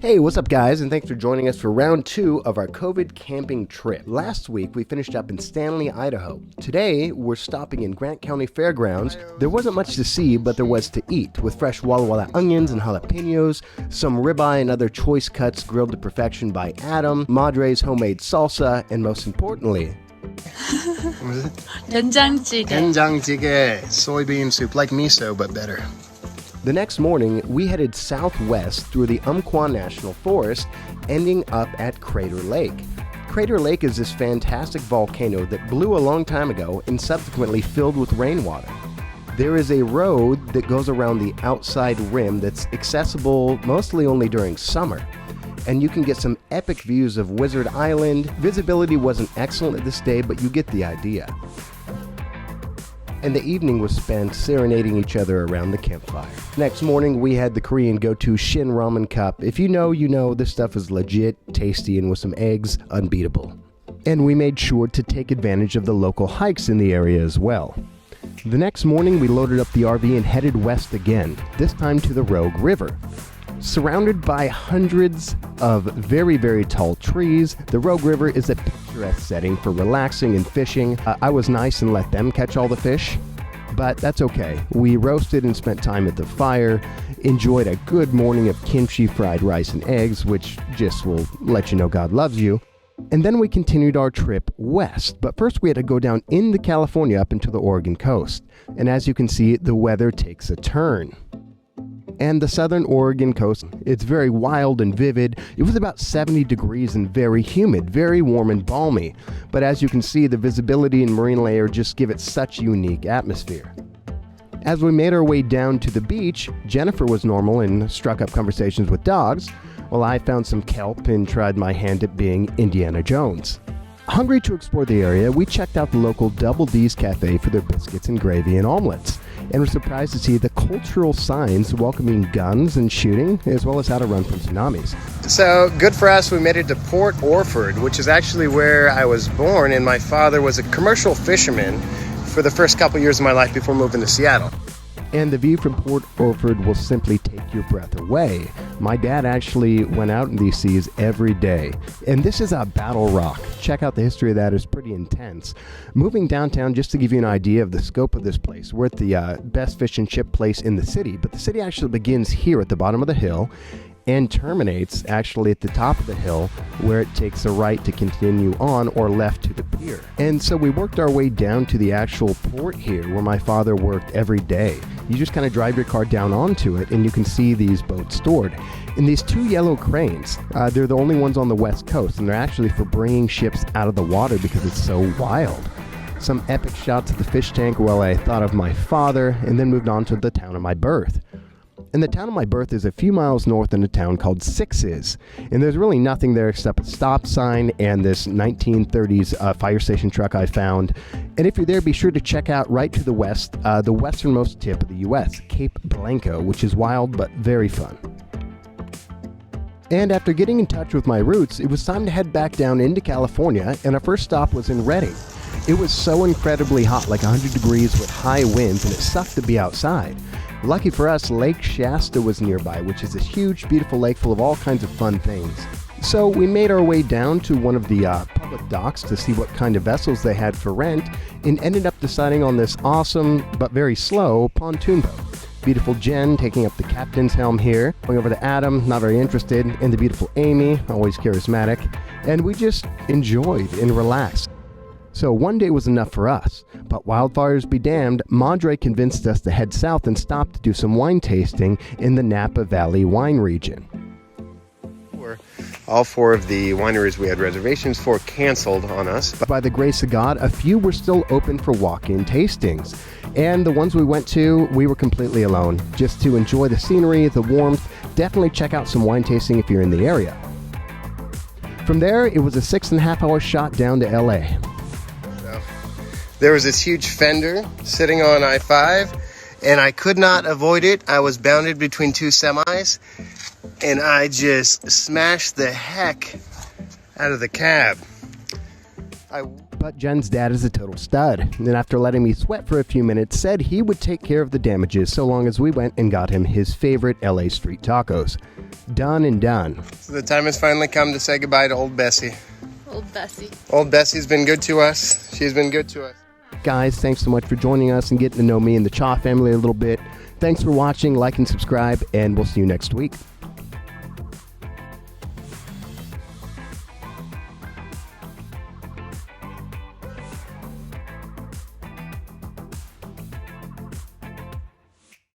Hey, what's up guys, and thanks for joining us for round 2 of our COVID camping trip. Last week we finished up in Stanley, Idaho. Today we're stopping in Grant County Fairgrounds. There wasn't much to see, but there was to eat, with fresh Walla Walla onions and jalapenos, some ribeye and other choice cuts grilled to perfection by Adam, Madre's homemade salsa, and most importantly, 된장찌개, soybean soup, like miso but better. The next morning, we headed southwest through the Umpqua National Forest, ending up at Crater Lake. Crater Lake is this fantastic volcano that blew a long time ago and subsequently filled with rainwater. There is a road that goes around the outside rim that's accessible mostly only during summer. And you can get some epic views of Wizard Island. Visibility wasn't excellent at this day, but you get the idea. And the evening was spent serenading each other around the campfire. Next morning, we had the Korean go-to Shin Ramen Cup. If you know, you know, this stuff is legit, tasty, and with some eggs, unbeatable. And we made sure to take advantage of the local hikes in the area as well. The next morning, we loaded up the RV and headed west again, this time to the Rogue River. Surrounded by hundreds of very, very tall trees, the Rogue River is a picturesque setting for relaxing and fishing. I was nice and let them catch all the fish, but that's okay. We roasted and spent time at the fire, enjoyed a good morning of kimchi fried rice and eggs, which just will let you know God loves you. And then we continued our trip west, but first we had to go down into California up into the Oregon coast. And as you can see, the weather takes a turn. And the southern Oregon coast, it's very wild and vivid. It was about 70 degrees and very humid, very warm and balmy. But as you can see, the visibility and marine layer just give it such a unique atmosphere. As we made our way down to the beach, Jennifer was normal and struck up conversations with dogs, while I found some kelp and tried my hand at being Indiana Jones. Hungry to explore the area, we checked out the local Double D's Cafe for their biscuits and gravy and omelets, and were surprised to see the cultural signs welcoming guns and shooting, as well as how to run from tsunamis. So, good for us, we made it to Port Orford, which is actually where I was born, and my father was a commercial fisherman for the first couple years of my life before moving to Seattle. And the view from Port Orford will simply take your breath away. My dad actually went out in these seas every day. And this is a battle rock. Check out the history of that, it's pretty intense. Moving downtown, just to give you an idea of the scope of this place, we're at the best fish and chip place in the city, but the city actually begins here at the bottom of the hill and terminates actually at the top of the hill, where it takes a right to continue on or left to the pier. And so we worked our way down to the actual port here where my father worked every day. You just kind of drive your car down onto it and you can see these boats stored. And these two yellow cranes, they're the only ones on the west coast, and they're actually for bringing ships out of the water because it's so wild. Some epic shots of the fish tank while I thought of my father, and then moved on to the town of my birth. And the town of my birth is a few miles north in a town called Sixes. And there's really nothing there except a stop sign and this 1930s fire station truck I found. And if you're there, be sure to check out right to the west, the westernmost tip of the U.S., Cape Blanco, which is wild but very fun. And after getting in touch with my roots, it was time to head back down into California, and our first stop was in Redding. It was so incredibly hot, like 100 degrees with high winds, and it sucked to be outside. Lucky for us, Lake Shasta was nearby, which is this huge, beautiful lake full of all kinds of fun things. So we made our way down to one of the public docks to see what kind of vessels they had for rent, and ended up deciding on this awesome, but very slow, pontoon boat. Beautiful Jenn taking up the captain's helm here, going over to Adam, not very interested, and the beautiful Amy, always charismatic, and we just enjoyed and relaxed. So one day was enough for us, but wildfires be damned, Madre convinced us to head south and stop to do some wine tasting in the Napa Valley wine region. All 4 of the wineries we had reservations for canceled on us. But by the grace of God, a few were still open for walk-in tastings. And the ones we went to, we were completely alone, just to enjoy the scenery, the warmth. Definitely check out some wine tasting if you're in the area. From there, it was a 6.5-hour shot down to LA. There was this huge fender sitting on I-5, and I could not avoid it. I was bounded between 2 semis, and I just smashed the heck out of the cab. But Jen's dad is a total stud, and after letting me sweat for a few minutes, said he would take care of the damages so long as we went and got him his favorite LA street tacos. Done and done. So the time has finally come to say goodbye to old Bessie. Old Bessie. Old Bessie's been good to us. She's been good to us. Guys, thanks so much for joining us and getting to know me and the Cha family a little bit. Thanks for watching, like and subscribe, and we'll see you next week.